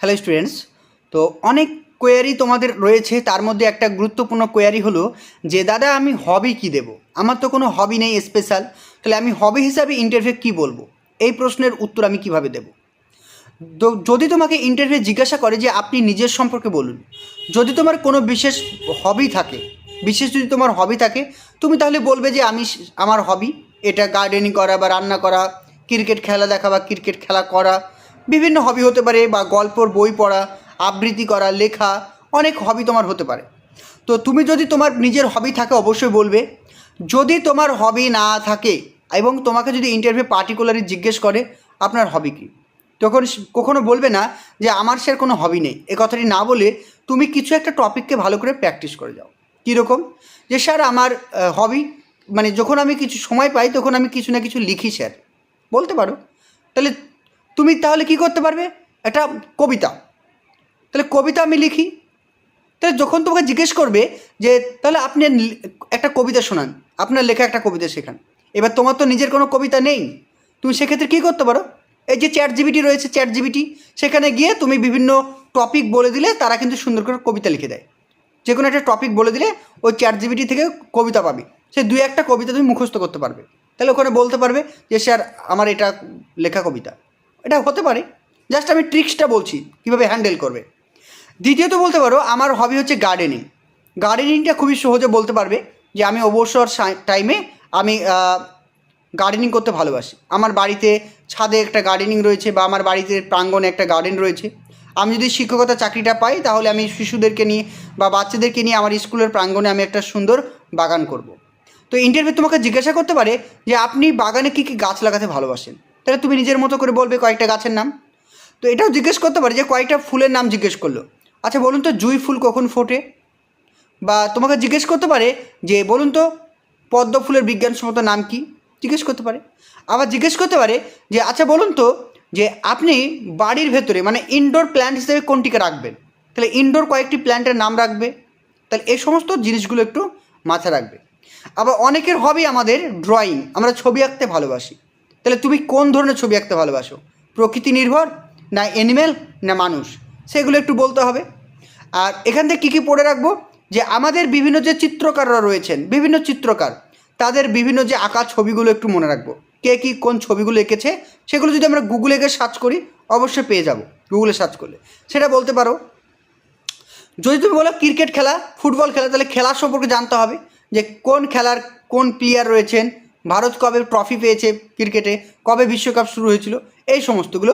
Hello students, তো অনেক query তোমাদের রয়েছে। তার মধ্যে একটা গুরুত্বপূর্ণ কোয়ারি হলো যে দাদা আমি হবি কি দেব, আমার তো কোনো হবি নেই স্পেশাল, তাহলে আমি হবি হিসাবে ইন্টারভিউ কি বলবো, এই প্রশ্নের উত্তর আমি কিভাবে দেব। যদি তোমাকে ইন্টারভিউ জিজ্ঞাসা করে যে আপনি নিজের সম্পর্কে বলুন, যদি তোমার কোনো বিশেষ হবি থাকে, যদি তোমার হবি থাকে, তুমি তাহলে বলবে যে আমার হবি এটা গার্ডেনিং করা বা রান্না করা, ক্রিকেট খেলা দেখা বা ক্রিকেট খেলা করা, বিভিন্ন হবি হতে পারে, বা গল্পর বই পড়া, আবৃত্তি করা, লেখা, অনেক হবি তোমার হতে পারে। তো তুমি যদি তোমার নিজের হবি থাকে অবশ্যই বলবে। যদি তোমার হবি না থাকে এবং তোমাকে যদি ইন্টারভিউ পার্টিকুলারলি জিজ্ঞেস করে আপনার হবি কী, তখন কখনো বলবে না যে আমার স্যার কোনো হবি নেই, এ কথাটি না বলে তুমি কিছু একটা টপিককে ভালো করে প্র্যাকটিস করে যাও। কীরকম? যে স্যার আমার হবি, মানে যখন আমি কিছু সময় পাই তখন আমি কিছু না কিছু লিখি স্যার, বলতে পারো। তাহলে তুমি তাহলে কী করতে পারবে, একটা কবিতা, তাহলে কবিতা আমি লিখি। তাহলে যখন তোমাকে জিজ্ঞেস করবে যে তাহলে আপনি একটা কবিতা শোনান, আপনার লেখা একটা কবিতা শেখান, এবার তোমার তো নিজের কোনো কবিতা নেই, তুমি সেক্ষেত্রে কী করতে পারো, এই যে চ্যাট জিপিটি রয়েছে, চ্যাট জিপিটি, সেখানে গিয়ে তুমি বিভিন্ন টপিক বলে দিলে তারা কিন্তু সুন্দর করে কবিতা লিখে দেয়। যে কোনো একটা টপিক বলে দিলে ওই চ্যাট জিপিটি থেকে কবিতা পাবে, সে দুই একটা কবিতা তুমি মুখস্থ করতে পারবে। তাহলে ওখানে বলতে পারবে যে স্যার আমার এটা লেখা কবিতা, এটা হতে পারে। জাস্ট আমি ট্রিক্সটা বলছি কীভাবে হ্যান্ডেল করবে। দ্বিতীয়ত বলতে পারো আমার হবি হচ্ছে গার্ডেনিং। গার্ডেনিংটা খুবই সহজে বলতে পারবে যে আমি অবসর টাইমে আমি গার্ডেনিং করতে ভালোবাসি। আমার বাড়িতে ছাদে একটা গার্ডেনিং রয়েছে, বা আমার বাড়িতে প্রাঙ্গণে একটা গার্ডেন রয়েছে। আমি যদি শিক্ষকতা চাকরিটা পাই তাহলে আমি শিশুদেরকে নিয়ে বা বাচ্চাদেরকে নিয়ে আমার স্কুলের প্রাঙ্গণে আমি একটা সুন্দর বাগান করব। তো ইন্টারভিউ তোমাকে জিজ্ঞাসা করতে পারে যে আপনি বাগানে কী কী গাছ লাগাতে ভালোবাসেন, তাহলে তুমি নিজের মতো করে বলবে কয়েকটা গাছের নাম। তো এটাও জিজ্ঞেস করতে পারে যে কয়েকটা ফুলের নাম জিজ্ঞেস করলো, আচ্ছা বলুন তো জুঁই ফুল কখন ফোটে। বা তোমাকে জিজ্ঞেস করতে পারে যে বলুন তো পদ্ম ফুলের বিজ্ঞানসম্মত নাম কি, জিজ্ঞেস করতে পারে। আবার জিজ্ঞেস করতে পারে যে আচ্ছা বলুন তো যে আপনি বাড়ির ভেতরে মানে ইনডোর প্ল্যান্ট হিসেবে কোনটিকে রাখবেন, তাহলে ইনডোর কয়েকটি প্ল্যান্টের নাম রাখবে। তাহলে এই সমস্ত জিনিসগুলো একটু মাথায় রাখবে। আবার অনেকের হবি আমাদের ড্রয়িং, আমরা ছবি আঁকতে ভালোবাসি। তাহলে তুমি কোন ধরনের ছবি আঁকতে ভালোবাসো, প্রকৃতি নির্ভর না অ্যানিম্যাল না মানুষ, সেগুলো একটু বলতে হবে। আর এখান থেকে কী কী পড়ে রাখবো, যে আমাদের বিভিন্ন যে চিত্রকাররা রয়েছেন, বিভিন্ন চিত্রকার, তাদের বিভিন্ন যে আঁকা ছবিগুলো একটু মনে রাখবো, কে কী কোন ছবিগুলো এঁকেছে, সেগুলো যদি আমরা গুগলে গিয়ে সার্চ করি অবশ্যই পেয়ে যাব, গুগলে সার্চ করলে সেটা বলতে পারো। যদি তুমি বলো ক্রিকেট খেলা, ফুটবল খেলা, তাহলে খেলার সম্পর্কে জানতে হবে যে কোন খেলার কোন প্লেয়ার রয়েছেন, ভারত কবে ট্রফি পেয়েছে ক্রিকেটে, কবে বিশ্বকাপ শুরু হয়েছিল, এই সমস্তগুলো